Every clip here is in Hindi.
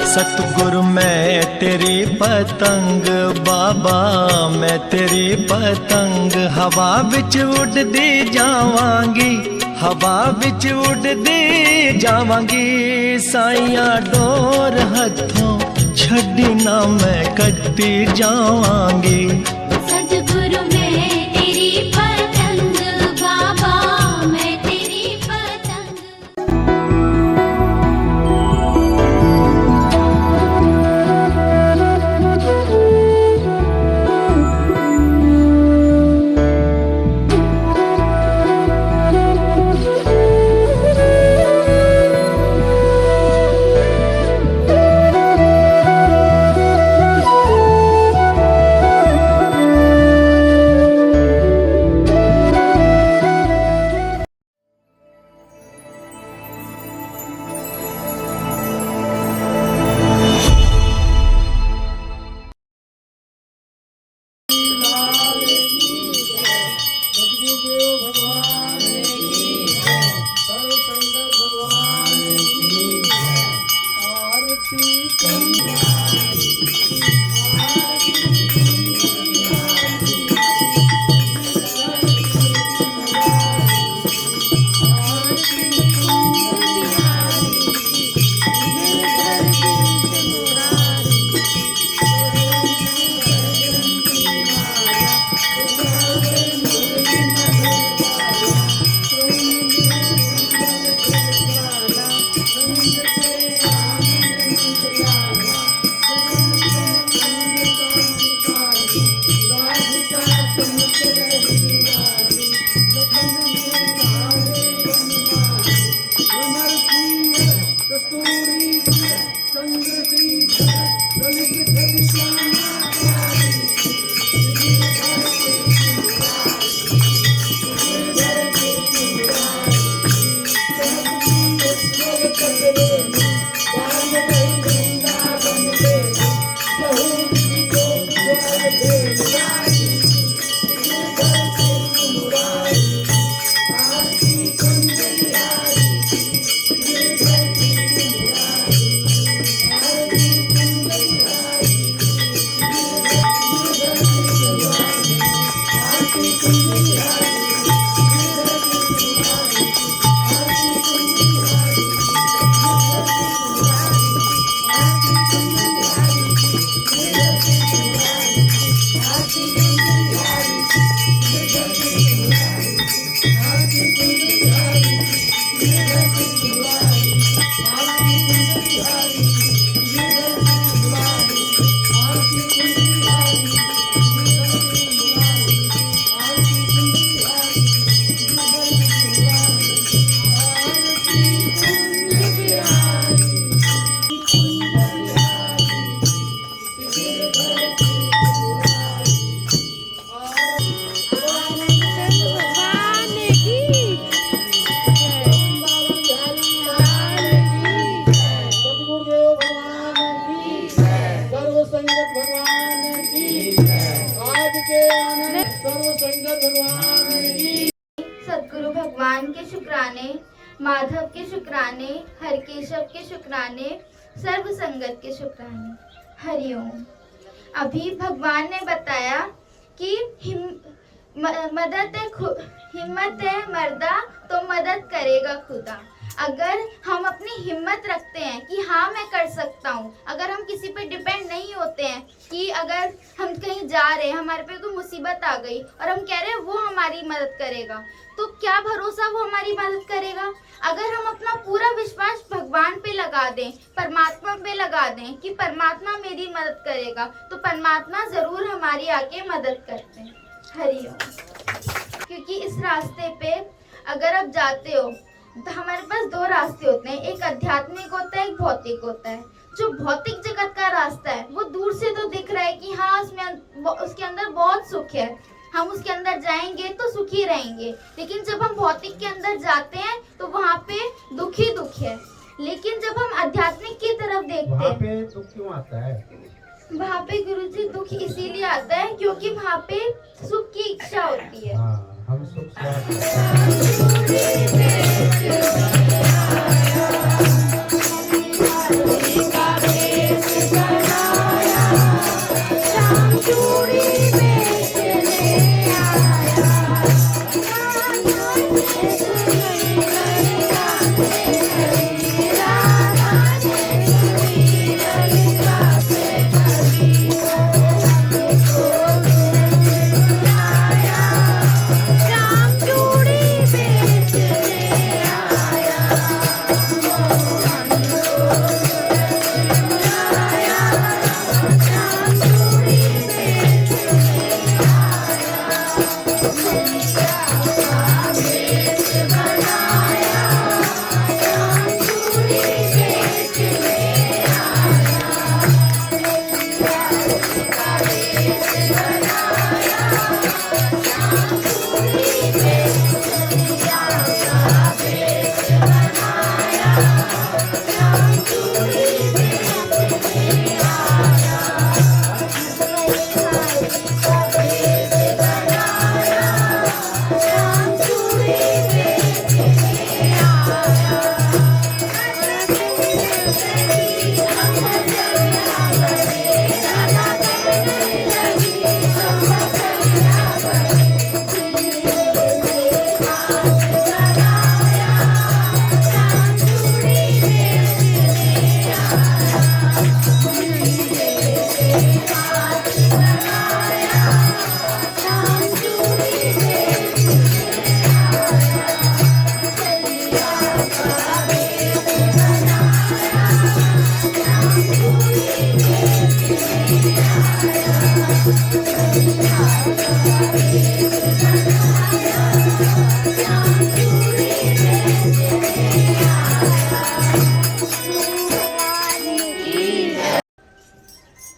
सतगुरु मैं तेरी पतंग बाबा, मैं तेरी पतंग हवा विच उड़दी जावांगी, हवा विच उड़दी जावांगी। साइया डोर हथों छड़ी ना मैं कटती जावांगी। सतगुरु मैं तेरी पतंग बाबा, मैं तेरी पतंग। सतगुरु भगवान के शुक्राने, माधव के शुक्राने, हरकेशव के शुक्राने, सर्व संगत के शुक्राने। हरिओम। अभी भगवान ने बताया कि हिम्मत है मर्दा तो मदद करेगा खुदा। अगर हम अपनी हिम्मत रखते हैं कि हाँ मैं कर सकता हूँ, अगर हम किसी पे डिपेंड नहीं होते हैं कि अगर हम कहीं जा रहे हैं, हमारे पे कोई मुसीबत आ गई और हम कह रहे हैं वो हमारी मदद करेगा, तो क्या भरोसा वो हमारी मदद करेगा। अगर हम अपना पूरा विश्वास भगवान पे लगा दें, परमात्मा पे लगा दें कि परमात्मा मेरी मदद करेगा, तो परमात्मा जरूर हमारी आके मदद करते हैं। हरिओम। क्योंकि इस रास्ते पे अगर आप जाते हो तो हमारे पास दो रास्ते होते हैं, एक आध्यात्मिक होता है, एक भौतिक होता है। जो भौतिक जगत का रास्ता है वो दूर से तो दिख रहा है कि हाँ उसके अंदर बहुत सुख है, हम उसके अंदर जाएंगे तो सुखी रहेंगे, लेकिन जब हम भौतिक के अंदर जाते हैं तो वहाँ पे दुख ही दुख है। लेकिन जब हम आध्यात्मिक की तरफ देखते हैं, वहाँ पे दुख क्यों आता है? वहाँ पे गुरुजी दुख इसीलिए आता है क्योंकि वहाँ पे सुख की इच्छा होती है। हाँ, हम सुख से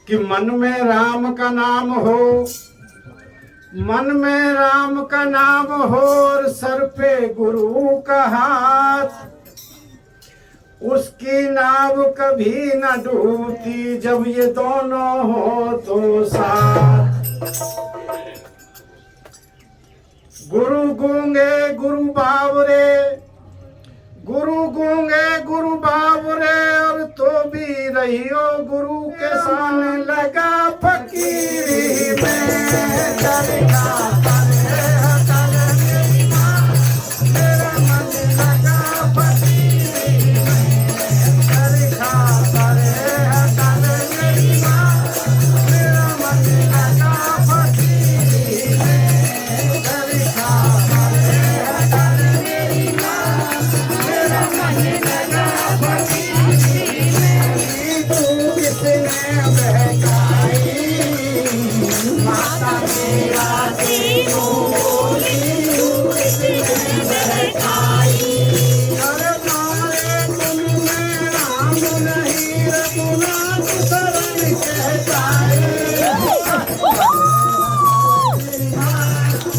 कि मन में राम का नाम हो, मन में राम का नाम हो और सर पे गुरु का हाथ, उसकी नाव कभी न डूबती जब ये दोनों हो तो साथ। गुरु गूंगे गुरु बावरे, गुरु गूंगे गुरु बावरे, और तो भी रहियो गुरु के सामने लगा फकीरी में दरगाह करे हकल मेरी माँ, मेरा मन लगा फकीरी में दरगाह करे हकल मेरी माँ, मेरा मन लगा फकीरी में दरगाह करे हकल मेरी माँ, मेरा मन लगा फकीरी में। तू किसने बहकाई माता मेरा सी बोली, तू किसने बहकाई, अरे मारे तुमने राम नहीं रघुनाथ शरण कहताए,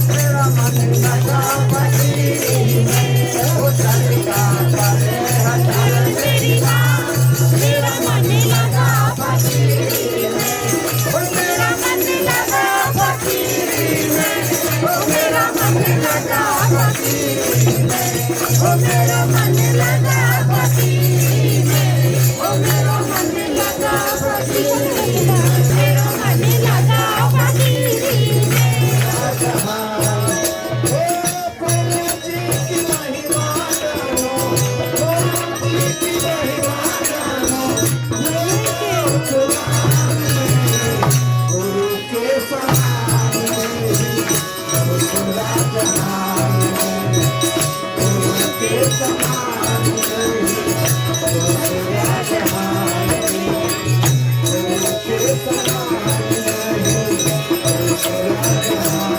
मेरा मन लगा फकीरी में, वो दरगाह करे हकल मेरी माँ, मेरा मन लगा फकीरी में, वो मेरा मन लगा फकीरी में, वो मेरा मन लगा फकीरी में, वो मेरा मन लगा फकीरी में, वो मेरा मन लगा फकीरी में, मेरा मन लगा फकीरी में। गुरु जी की महिमा जानो, गुरु जी की महिमा जानो, गुरु के समान खुदा जहान, गुरु के समान खुदा जहान, गुरु के समान खुदा जहान।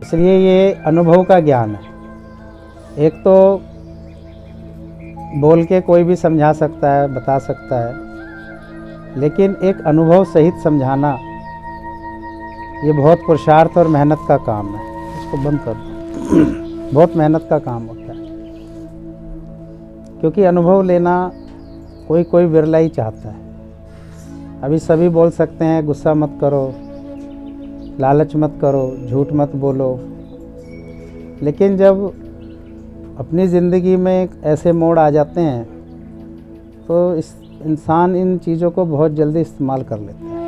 इसलिए ये अनुभव का ज्ञान है। एक तो बोल के कोई भी समझा सकता है, बता सकता है, लेकिन एक अनुभव सहित समझाना ये बहुत पुरुषार्थ और मेहनत का काम है। इसको बंद कर दो। बहुत मेहनत का काम होता है, क्योंकि अनुभव लेना कोई कोई विरला ही चाहता है। अभी सभी बोल सकते हैं गुस्सा मत करो, लालच मत करो, झूठ मत बोलो। लेकिन जब अपनी ज़िंदगी में एक ऐसे मोड़ आ जाते हैं तो इस इंसान इन चीज़ों को बहुत जल्दी इस्तेमाल कर लेता है।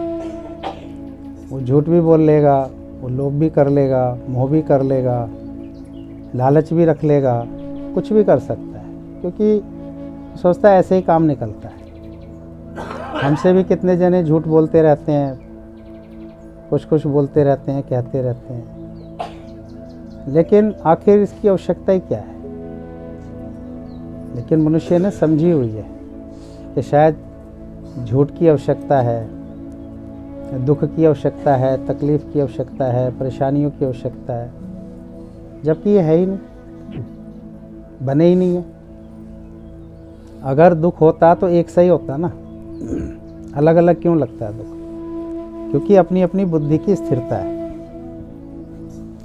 वो झूठ भी बोल लेगा, वो लोभ भी कर लेगा, मोह भी कर लेगा, लालच भी रख लेगा, कुछ भी कर सकता है, क्योंकि सोचता है ऐसे ही काम निकलता है। हमसे भी कितने जने झूठ बोलते रहते हैं, कुछ कुछ बोलते रहते हैं, कहते रहते हैं, लेकिन आखिर इसकी आवश्यकता ही क्या है। लेकिन मनुष्य ने समझी हुई है कि शायद झूठ की आवश्यकता है, दुख की आवश्यकता है, तकलीफ़ की आवश्यकता है, परेशानियों की आवश्यकता है, जबकि ये है ही नहीं, बने ही नहीं है। अगर दुख होता तो एक सही होता ना, अलग अलग क्यों लगता है दुख? क्योंकि अपनी अपनी बुद्धि की स्थिरता है।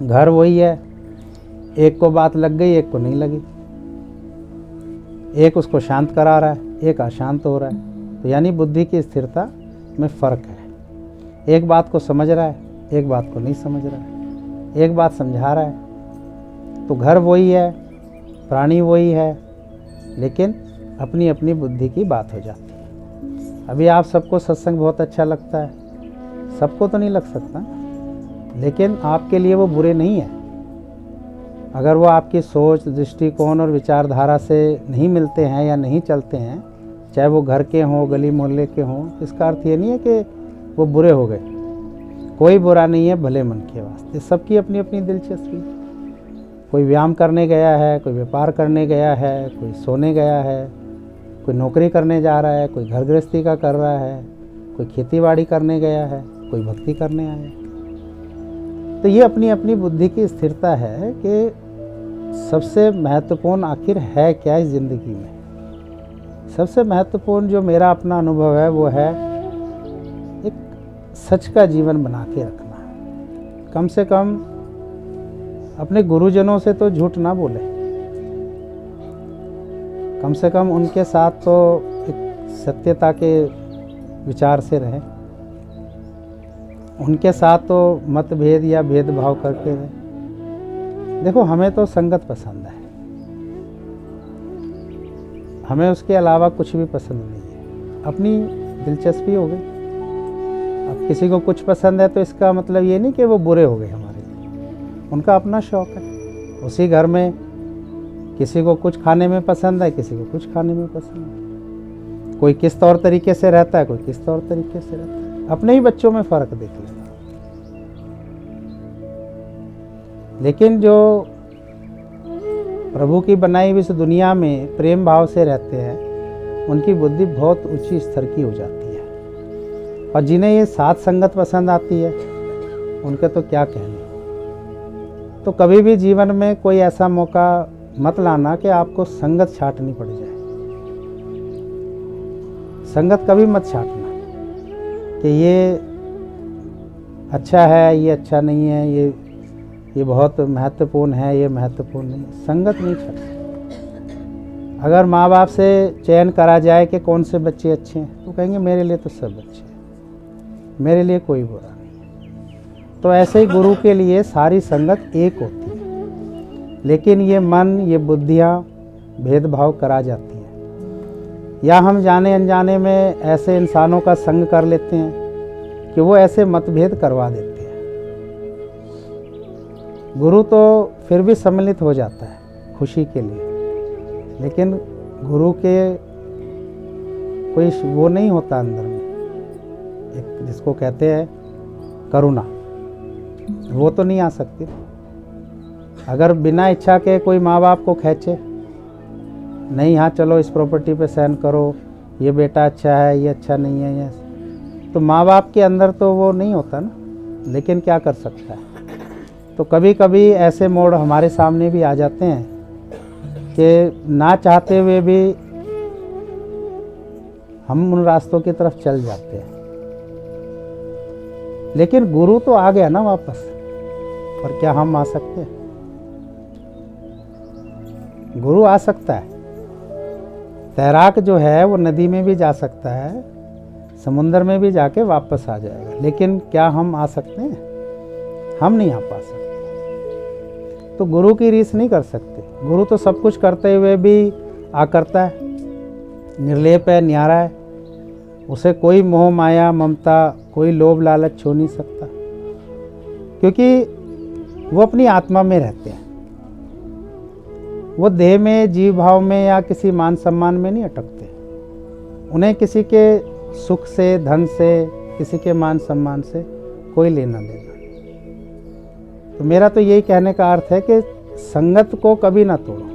घर वही है, एक को बात लग गई, एक को नहीं लगी, एक उसको शांत करा रहा है, एक अशांत हो रहा है। तो यानी बुद्धि की स्थिरता में फ़र्क है। एक बात को समझ रहा है, एक बात को नहीं समझ रहा है, एक बात समझा रहा है। तो घर वही है, प्राणी वही है, लेकिन अपनी अपनी बुद्धि की बात हो जाती है। अभी आप सबको सत्संग बहुत अच्छा लगता है, सबको तो नहीं लग सकता, लेकिन आपके लिए वो बुरे नहीं है। अगर वो आपकी सोच, दृष्टिकोण और विचारधारा से नहीं मिलते हैं या नहीं चलते हैं, चाहे वो घर के हों, गली मोहल्ले के हों, इसका अर्थ ये नहीं है कि वो बुरे हो गए। कोई बुरा नहीं है भले मन के वास्ते, सबकी अपनी अपनी दिलचस्पी। कोई व्यायाम करने गया है, कोई व्यापार करने गया है, कोई सोने गया है, कोई नौकरी करने जा रहा है, कोई घर गृहस्थी का कर रहा है, कोई खेती बाड़ी करने गया है, कोई भक्ति करने आया। तो ये अपनी अपनी बुद्धि की स्थिरता है कि सबसे महत्वपूर्ण आखिर है क्या इस ज़िंदगी में। सबसे महत्वपूर्ण जो मेरा अपना अनुभव है वो है एक सच का जीवन बना के रखना। कम से कम अपने गुरुजनों से तो झूठ ना बोले, कम से कम उनके साथ तो एक सत्यता के विचार से रहें, उनके साथ तो मतभेद या भेदभाव करके रहें। देखो, हमें तो संगत पसंद है, हमें उसके अलावा कुछ भी पसंद नहीं है। अपनी दिलचस्पी हो गई। अब किसी को कुछ पसंद है तो इसका मतलब ये नहीं कि वो बुरे हो गए हमारे लिए, उनका अपना शौक़ है। उसी घर में किसी को कुछ खाने में पसंद है, किसी को कुछ खाने में पसंद है। कोई किस तौर तरीके से रहता है, कोई किस तौर तरीके से रहता है। अपने ही बच्चों में फ़र्क देख लेना। लेकिन जो प्रभु की बनाई हुई इस दुनिया में प्रेम भाव से रहते हैं, उनकी बुद्धि बहुत ऊंची स्तर की हो जाती है। और जिन्हें ये साथ संगत पसंद आती है, उनके तो क्या कहने। तो कभी भी जीवन में कोई ऐसा मौका मत लाना कि आपको संगत छांटनी पड़ जाए। संगत कभी मत छांटना कि ये अच्छा है, ये अच्छा नहीं है, ये बहुत महत्वपूर्ण है, ये महत्वपूर्ण नहीं। संगत नहीं छांटना। अगर माँ बाप से चयन करा जाए कि कौन से बच्चे अच्छे हैं, तो कहेंगे मेरे लिए तो सब अच्छे हैं, मेरे लिए कोई बुरा नहीं है। तो ऐसे ही गुरु के लिए सारी संगत एक होती है, लेकिन ये मन, ये बुद्धियाँ भेदभाव करा जाती हैं। या हम जाने अनजाने में ऐसे इंसानों का संग कर लेते हैं कि वो ऐसे मतभेद करवा देते हैं। गुरु तो फिर भी सम्मिलित हो जाता है खुशी के लिए, लेकिन गुरु के कोई वो नहीं होता अंदर में, एक जिसको कहते हैं करुणा, वो तो नहीं आ सकती। अगर बिना इच्छा के कोई माँ बाप को खींचे, नहीं हाँ चलो इस प्रॉपर्टी पे साइन करो, ये बेटा अच्छा है, ये अच्छा नहीं है, ये तो माँ बाप के अंदर तो वो नहीं होता ना। लेकिन क्या कर सकता है। तो कभी कभी ऐसे मोड़ हमारे सामने भी आ जाते हैं कि ना चाहते हुए भी हम उन रास्तों की तरफ चल जाते हैं। लेकिन गुरु तो आ गया ना वापस, और क्या हम आ सकते हैं? गुरु आ सकता है। तैराक जो है वो नदी में भी जा सकता है, समुंदर में भी जाके वापस आ जाएगा, लेकिन क्या हम आ सकते हैं? हम नहीं आ पा सकते। तो गुरु की रीस नहीं कर सकते। गुरु तो सब कुछ करते हुए भी करता है, निर्लेप है, न्यारा है। उसे कोई मोह माया ममता, कोई लोभ लालच छू नहीं सकता, क्योंकि वो अपनी आत्मा में रहते हैं। वो देह में, जीव भाव में या किसी मान सम्मान में नहीं अटकते। उन्हें किसी के सुख से, धन से, किसी के मान सम्मान से कोई लेना देना। तो मेरा तो यही कहने का अर्थ है कि संगत को कभी ना तोड़ो,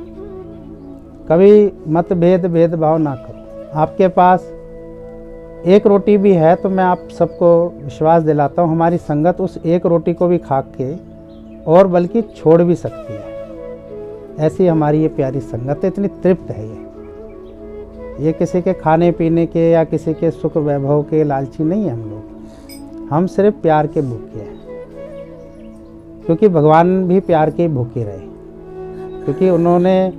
कभी मत भेदभाव ना करो। आपके पास एक रोटी भी है तो मैं आप सबको विश्वास दिलाता हूँ, हमारी संगत उस एक रोटी को भी खा के और बल्कि छोड़ भी सकती है। ऐसी हमारी ये प्यारी संगत है, इतनी तृप्त है ये किसी के खाने पीने के या किसी के सुख वैभव के लालची नहीं है हम लोग। हम सिर्फ प्यार के भूखे हैं, क्योंकि भगवान भी प्यार के भूखे रहे, क्योंकि उन्होंने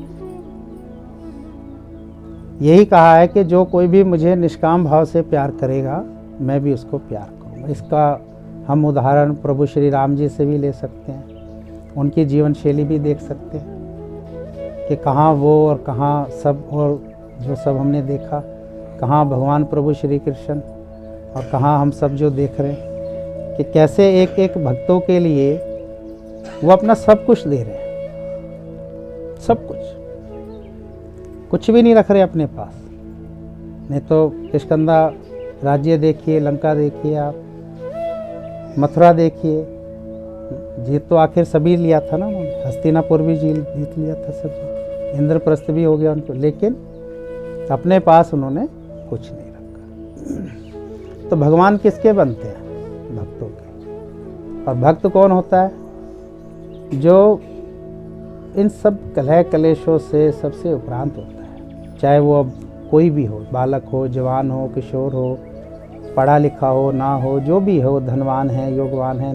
यही कहा है कि जो कोई भी मुझे निष्काम भाव से प्यार करेगा मैं भी उसको प्यार करूँगा। इसका हम उदाहरण प्रभु श्री राम जी से भी ले सकते हैं, उनकी जीवन शैली भी देख सकते हैं कि कहाँ वो और कहाँ सब, और जो सब हमने देखा, कहाँ भगवान प्रभु श्री कृष्ण और कहाँ हम सब जो देख रहे हैं कि कैसे एक एक भक्तों के लिए वो अपना सब कुछ दे रहे हैं, सब कुछ भी नहीं रख रहे अपने पास। नहीं तो किष्किंधा राज्य देखिए, लंका देखिए, आप मथुरा देखिए, जीत तो आखिर सभी लिया था ना उन्होंने। हस्तिनापुर भी जीत लिया था सब, इंद्रप्रस्थ भी हो गया उनको, लेकिन अपने पास उन्होंने कुछ नहीं रखा। तो भगवान किसके बनते हैं? भक्तों के। और भक्त कौन होता है? जो इन सब कलह कलेशों से सबसे उपरांत होता है। चाहे वो अब कोई भी हो, बालक हो, जवान हो, किशोर हो, पढ़ा लिखा हो ना हो, जो भी हो, धनवान है, योगवान है,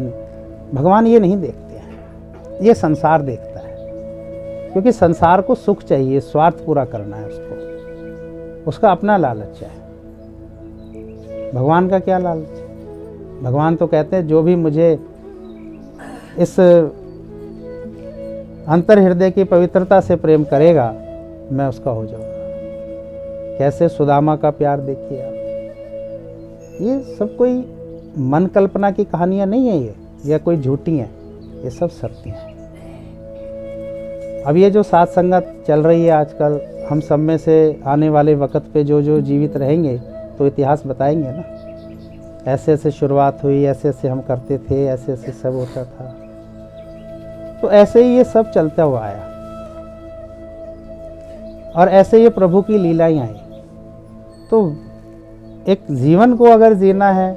भगवान ये नहीं देखते हैं, ये संसार देखता है। क्योंकि संसार को सुख चाहिए, स्वार्थ पूरा करना है उसको, उसका अपना लालच है। भगवान का क्या लालच है? भगवान तो कहते हैं जो भी मुझे इस अंतर हृदय की पवित्रता से प्रेम करेगा मैं उसका हो जाऊंगा। कैसे सुदामा का प्यार देखिए आप। ये सब कोई मन कल्पना की कहानियां नहीं है, ये या कोई झूठी हैं, ये सब सत्य हैं। अब ये जो साथ संगत चल रही है आजकल, हम सब में से आने वाले वक्त पे जो जो जीवित रहेंगे तो इतिहास बताएंगे ना, ऐसे ऐसे शुरुआत हुई, ऐसे ऐसे हम करते थे, ऐसे ऐसे सब होता था। तो ऐसे ही ये सब चलता हुआ आया और ऐसे ये प्रभु की लीलाएं आई। तो एक जीवन को अगर जीना है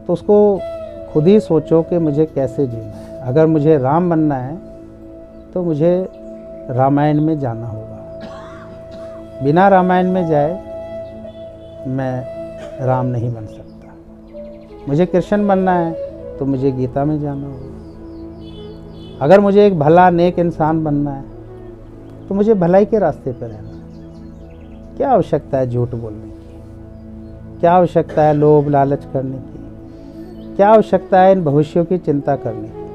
तो उसको खुद ही सोचो कि मुझे कैसे जीना है। अगर मुझे राम बनना है तो मुझे रामायण में जाना होगा। बिना रामायण में जाए मैं राम नहीं बन सकता। मुझे कृष्ण बनना है तो मुझे गीता में जाना होगा। अगर मुझे एक भला नेक इंसान बनना है तो मुझे भलाई के रास्ते पर रहना है। क्या आवश्यकता है झूठ बोलने की? क्या आवश्यकता है लोभ लालच करने की? क्या आवश्यकता है इन भविष्यों की चिंता करने की?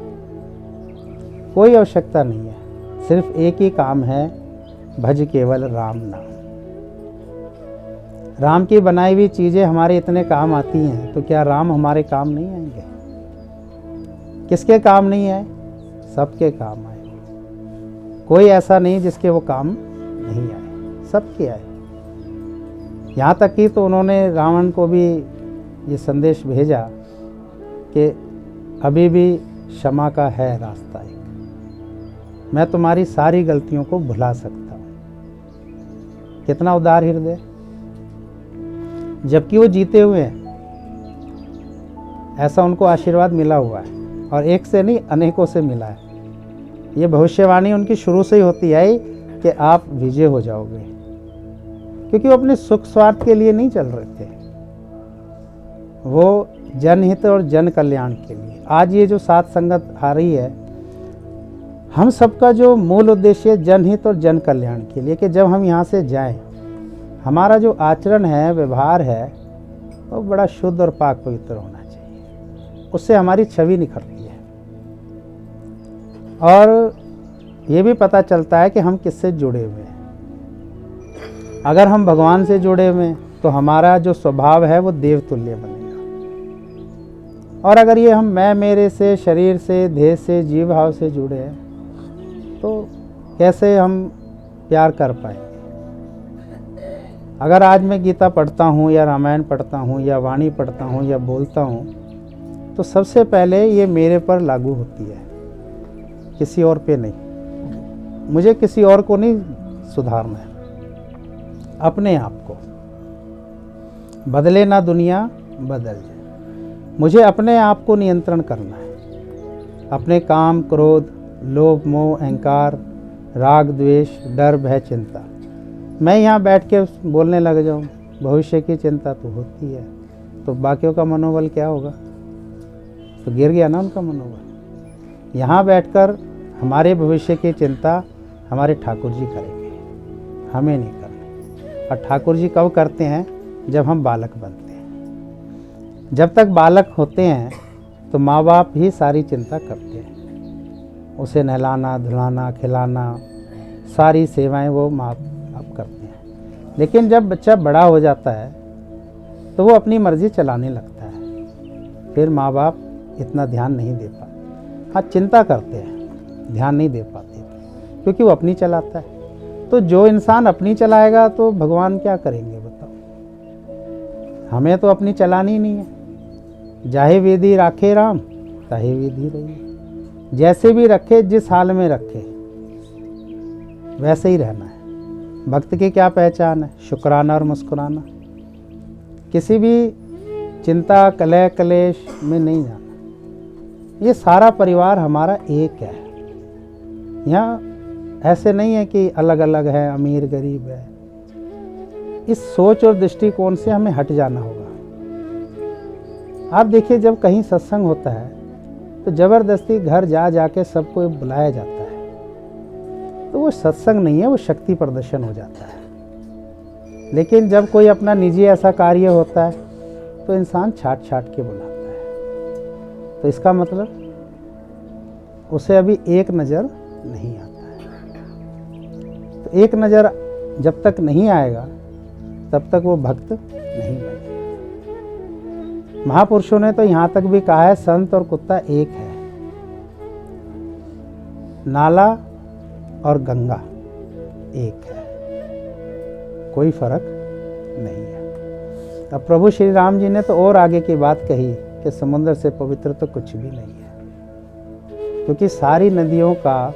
कोई आवश्यकता नहीं है। सिर्फ एक ही काम है, भज केवल राम नाम। राम की बनाई हुई चीज़ें हमारे इतने काम आती हैं तो क्या राम हमारे काम नहीं आएंगे? किसके काम नहीं आए? सबके काम आए। कोई ऐसा नहीं जिसके वो काम नहीं आए, सबके आए। यहाँ तक कि तो उन्होंने रावण को भी ये संदेश भेजा कि अभी भी क्षमा का है रास्ता एक, मैं तुम्हारी सारी गलतियों को भुला सकता हूँ। कितना उदार हृदय, जबकि वो जीते हुए हैं। ऐसा उनको आशीर्वाद मिला हुआ है और एक से नहीं अनेकों से मिला है। ये भविष्यवाणी उनकी शुरू से ही होती है कि आप विजय हो जाओगे, क्योंकि वो अपने सुख स्वार्थ के लिए नहीं चल रहे थे, वो जनहित और जन कल्याण के लिए। आज ये जो साथ संगत आ रही है, हम सबका जो मूल उद्देश्य है जनहित और जन कल्याण के लिए, कि जब हम यहाँ से जाएं हमारा जो आचरण है, व्यवहार है, वो बड़ा शुद्ध और पाक पवित्र होना चाहिए। उससे हमारी छवि निखरती है और ये भी पता चलता है कि हम किससे जुड़े हुए हैं। अगर हम भगवान से जुड़े हुए हैं तो हमारा जो स्वभाव है वो देवतुल्य बनेगा। और अगर ये हम मैं मेरे से, शरीर से, देह से, जीव भाव से जुड़े हैं तो कैसे हम प्यार कर पाएंगे। अगर आज मैं गीता पढ़ता हूँ या रामायण पढ़ता हूँ या वाणी पढ़ता हूँ या बोलता हूँ तो सबसे पहले ये मेरे पर लागू होती है, किसी और पे नहीं। मुझे किसी और को नहीं सुधारना है, अपने आप को। बदले ना दुनिया बदल जाए। मुझे अपने आप को नियंत्रण करना है। अपने काम, क्रोध, लोभ, मोह, अहंकार, राग, द्वेष, डर, भय, चिंता। मैं यहाँ बैठ के बोलने लग जाऊँ, भविष्य की चिंता तो होती है, तो बाकियों का मनोबल क्या होगा? तो गिर गया ना उनका मनोबल। यहाँ बैठकर हमारे भविष्य की चिंता हमारे ठाकुर जी करेंगे, हमें नहीं करनी। और ठाकुर जी कब करते हैं? जब हम बालक बनते हैं। जब तक बालक होते हैं तो माँ बाप ही सारी चिंता करते हैं। उसे नहलाना, धुलाना, खिलाना, सारी सेवाएं वो माँ बाप करते हैं। लेकिन जब बच्चा बड़ा हो जाता है तो वो अपनी मर्जी चलाने लगता है। फिर माँ बाप इतना ध्यान नहीं दे पाते। हाँ, चिंता करते हैं, ध्यान नहीं दे पाते क्योंकि वो अपनी चलाता है। तो जो इंसान अपनी चलाएगा तो भगवान क्या करेंगे बताओ? हमें तो अपनी चलानी नहीं है। जाहे विधि राखे राम, ताहे विधि रही। जैसे भी रखे, जिस हाल में रखे, वैसे ही रहना है। भक्त की क्या पहचान है? शुक्राना और मुस्कुराना। किसी भी चिंता, कलह, क्लेश में नहीं जाना। ये सारा परिवार हमारा एक है। यहाँ ऐसे नहीं है कि अलग अलग है, अमीर गरीब है। इस सोच और दृष्टिकोण से हमें हट जाना होगा। आप देखिए, जब कहीं सत्संग होता है तो जबरदस्ती घर जा जाके सबको बुलाया जाता है, तो वो सत्संग नहीं है, वो शक्ति प्रदर्शन हो जाता है। लेकिन जब कोई अपना निजी ऐसा कार्य होता है तो इंसान छाट छाट के बुलाता है। तो इसका मतलब उसे अभी एक नज़र नहीं आता है। तो एक नज़र जब तक नहीं आएगा तब तक वो भक्त नहीं बनेगा। महापुरुषों ने तो यहाँ तक भी कहा है, संत और कुत्ता एक है, नाला और गंगा एक है, कोई फर्क नहीं है। अब प्रभु श्री राम जी ने तो और आगे की बात कही कि समुद्र से पवित्र तो कुछ भी नहीं है, क्योंकि सारी नदियों का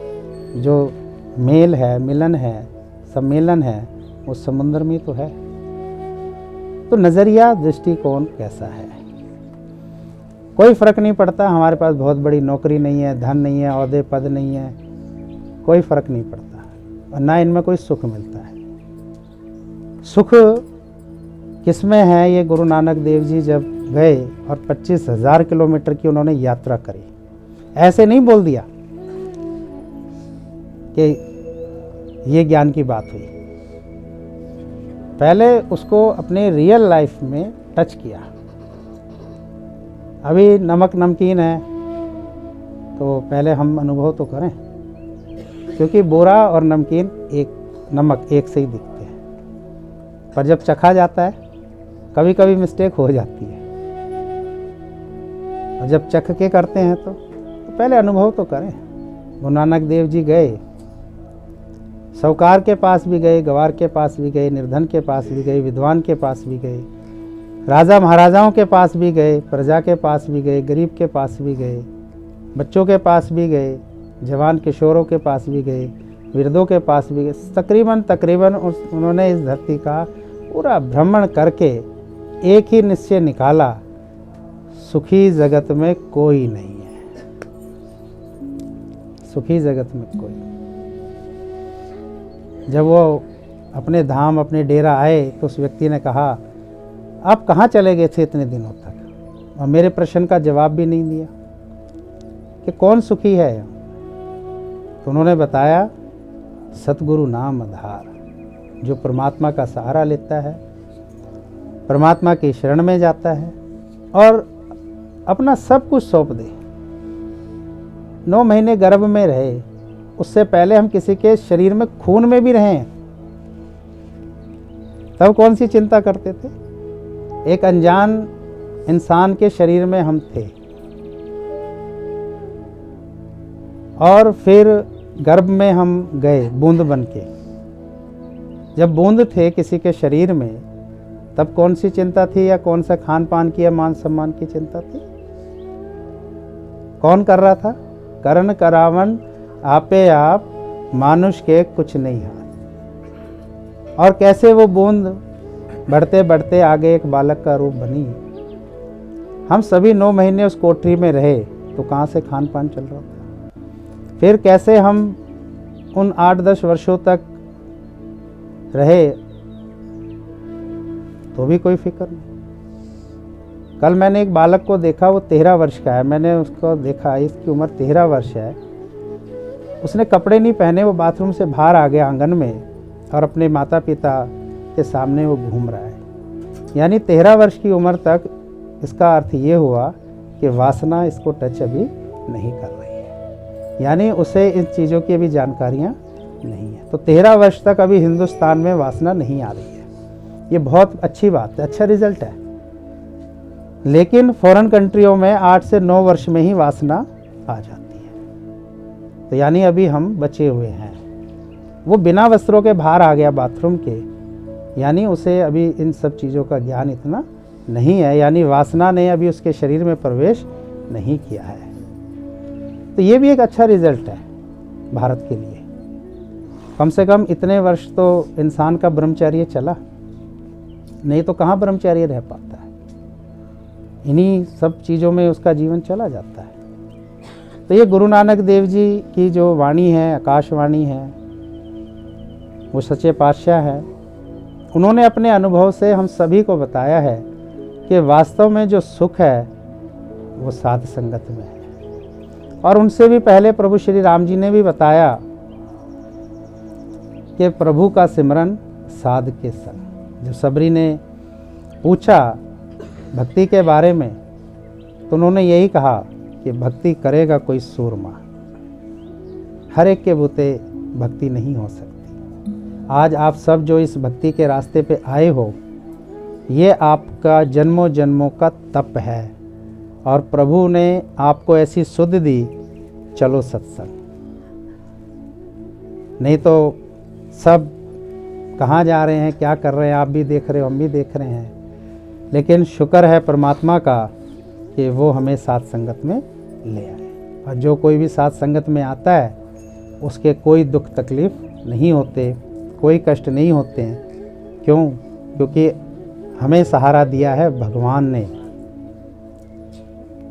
जो मेल है, मिलन है, सम्मेलन है, वो समुद्र में तो है। तो नज़रिया, दृष्टिकोण कैसा है? कोई फर्क नहीं पड़ता। हमारे पास बहुत बड़ी नौकरी नहीं है, धन नहीं है, ओहदे पद नहीं है, कोई फर्क नहीं पड़ता और ना इनमें कोई सुख मिलता है। सुख किसमें है? ये गुरु नानक देव जी जब गए और 25,000 किलोमीटर की उन्होंने यात्रा करी, ऐसे नहीं बोल दिया कि ये ज्ञान की बात हुई। पहले उसको अपने रियल लाइफ में टच किया। अभी नमक नमकीन है तो पहले हम अनुभव तो करें, क्योंकि बोरा और नमकीन एक, नमक एक से ही दिखते हैं, पर जब चखा जाता है कभी कभी मिस्टेक हो जाती है। और जब चख के करते हैं तो पहले अनुभव तो करें। गुरु नानक देव जी गए, साहूकार के पास भी गए, गवार के पास भी गए, निर्धन के पास भी गए, विद्वान के पास भी गए, राजा महाराजाओं के पास भी गए, प्रजा के पास भी गए, गरीब के पास भी गए, बच्चों के पास भी गए, जवान किशोरों के पास भी गए, वृद्धों के पास भी गए। तकरीबन उन्होंने इस धरती का पूरा भ्रमण करके एक ही निश्चय निकाला, सुखी जगत में कोई नहीं है, सुखी जगत में कोई। जब वो अपने धाम, अपने डेरा आए तो उस व्यक्ति ने कहा, आप कहाँ चले गए थे इतने दिनों तक? और मेरे प्रश्न का जवाब भी नहीं दिया कि कौन सुखी है। तो उन्होंने बताया, सतगुरु नाम आधार, जो परमात्मा का सहारा लेता है, परमात्मा की शरण में जाता है और अपना सब कुछ सौंप दे। 9 महीने गर्भ में रहे, उससे पहले हम किसी के शरीर में खून में भी रहें, तब कौन सी चिंता करते थे। एक अनजान इंसान के शरीर में हम थे, और फिर गर्भ में हम गए बूंद बन के। जब बूंद थे किसी के शरीर में, तब कौन सी चिंता थी, या कौन सा खान पान की या मान सम्मान की चिंता थी। कौन कर रहा था? करण करावन आपे आप, मानुष के कुछ नहीं हाथ। और कैसे वो बूंद बढ़ते बढ़ते आगे एक बालक का रूप बनी। हम सभी 9 महीने उस कोठरी में रहे, तो कहाँ से खान पान चल रहा था। फिर कैसे हम उन 8-10 वर्षों तक रहे, तो भी कोई फिक्र नहीं। कल मैंने एक बालक को देखा, वो 13 वर्ष का है। मैंने उसको देखा, इसकी उम्र 13 वर्ष है। उसने कपड़े नहीं पहने, वो बाथरूम से बाहर आ गया आंगन में, और अपने माता पिता के सामने वो घूम रहा है। यानी 13 वर्ष की उम्र तक इसका अर्थ ये हुआ कि वासना इसको टच अभी नहीं कर रही है, यानी उसे इन चीज़ों की अभी जानकारियाँ नहीं है। तो 13 वर्ष तक अभी हिंदुस्तान में वासना नहीं आ रही है। ये बहुत अच्छी बात है, अच्छा रिजल्ट है। लेकिन फॉरेन कंट्रियों में 8 से 9 वर्ष में ही वासना आ जाती है। तो यानी अभी हम बचे हुए हैं। वो बिना वस्त्रों के बाहर आ गया बाथरूम के, यानी उसे अभी इन सब चीज़ों का ज्ञान इतना नहीं है, यानी वासना ने अभी उसके शरीर में प्रवेश नहीं किया है। तो ये भी एक अच्छा रिजल्ट है भारत के लिए। कम से कम इतने वर्ष तो इंसान का ब्रह्मचर्य चला, नहीं तो कहाँ ब्रह्मचर्य रह पाता है। इन्हीं सब चीज़ों में उसका जीवन चला जाता है। तो ये गुरु नानक देव जी की जो वाणी है, आकाशवाणी है, वो सच्चे पातशाह है। उन्होंने अपने अनुभव से हम सभी को बताया है कि वास्तव में जो सुख है वो साध संगत में है। और उनसे भी पहले प्रभु श्री राम जी ने भी बताया कि प्रभु का सिमरन साध के संग। जब सबरी ने पूछा भक्ति के बारे में, तो उन्होंने यही कहा कि भक्ति करेगा कोई सूरमा, हर एक के बूते भक्ति नहीं हो सकती। आज आप सब जो इस भक्ति के रास्ते पे आए हो, ये आपका जन्मों जन्मों का तप है, और प्रभु ने आपको ऐसी सुध दी, चलो सत्संग। नहीं तो सब कहाँ जा रहे हैं, क्या कर रहे हैं, आप भी देख रहे हो, हम भी देख रहे हैं। लेकिन शुक्र है परमात्मा का कि वो हमें साथ संगत में ले आए। और जो कोई भी साथ संगत में आता है, उसके कोई दुख तकलीफ नहीं होते, कोई कष्ट नहीं होते हैं। क्यों? क्योंकि हमें सहारा दिया है भगवान ने,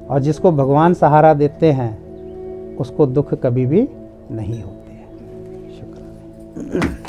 और जिसको भगवान सहारा देते हैं उसको दुख कभी भी नहीं होते हैं। शुक्र है।